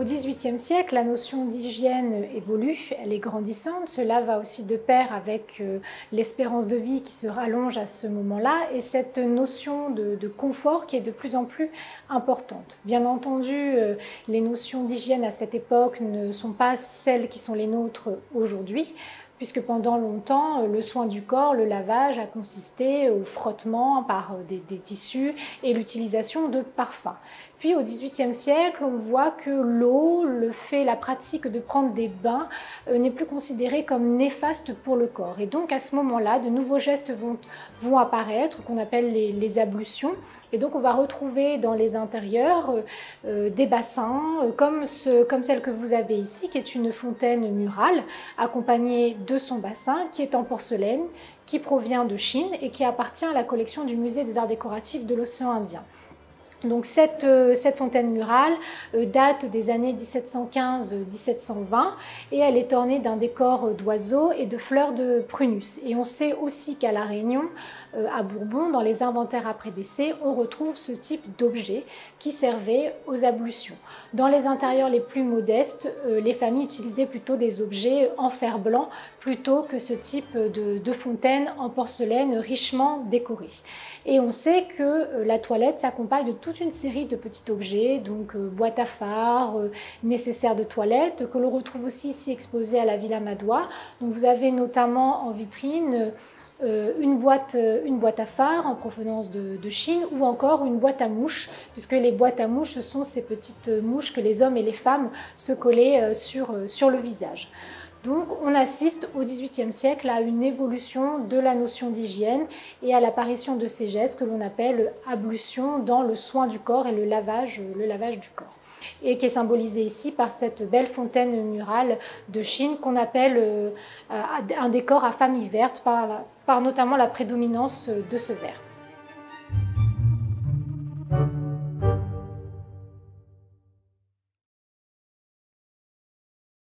XVIIIe siècle, la notion d'hygiène évolue, elle est grandissante. Cela va aussi de pair avec l'espérance de vie qui se rallonge à ce moment-là et cette notion de confort qui est de plus en plus importante. Bien entendu, les notions d'hygiène à cette époque ne sont pas celles qui sont les nôtres aujourd'hui, puisque pendant longtemps, le soin du corps, le lavage a consisté au frottement par des tissus et l'utilisation de parfums. Puis au XVIIIe siècle, on voit que l'eau, la pratique de prendre des bains n'est plus considérée comme néfaste pour le corps. Et donc à ce moment-là, de nouveaux gestes vont apparaître, qu'on appelle les ablutions. Et donc on va retrouver dans les intérieurs des bassins comme celle que vous avez ici, qui est une fontaine murale, accompagnée de son bassin, qui est en porcelaine, qui provient de Chine et qui appartient à la collection du Musée des Arts Décoratifs de l'Océan Indien. Donc cette fontaine murale date des années 1715-1720 et elle est ornée d'un décor d'oiseaux et de fleurs de prunus. Et on sait aussi qu'à La Réunion, à Bourbon, dans les inventaires après décès, on retrouve ce type d'objet qui servait aux ablutions. Dans les intérieurs les plus modestes, les familles utilisaient plutôt des objets en fer blanc plutôt que ce type de fontaine en porcelaine richement décorée. Et on sait que la toilette s'accompagne de toute une série de petits objets, donc boîte à phare, nécessaires de toilette, que l'on retrouve aussi ici exposés à la Villa Madois. Donc vous avez notamment en vitrine une boîte à phare en provenance de Chine ou encore une boîte à mouches, puisque les boîtes à mouches, ce sont ces petites mouches que les hommes et les femmes se collaient sur le visage. Donc on assiste au XVIIIe siècle à une évolution de la notion d'hygiène et à l'apparition de ces gestes que l'on appelle ablution dans le soin du corps et le lavage du corps. Et qui est symbolisé ici par cette belle fontaine murale de Chine qu'on appelle un décor à famille verte par notamment la prédominance de ce vert.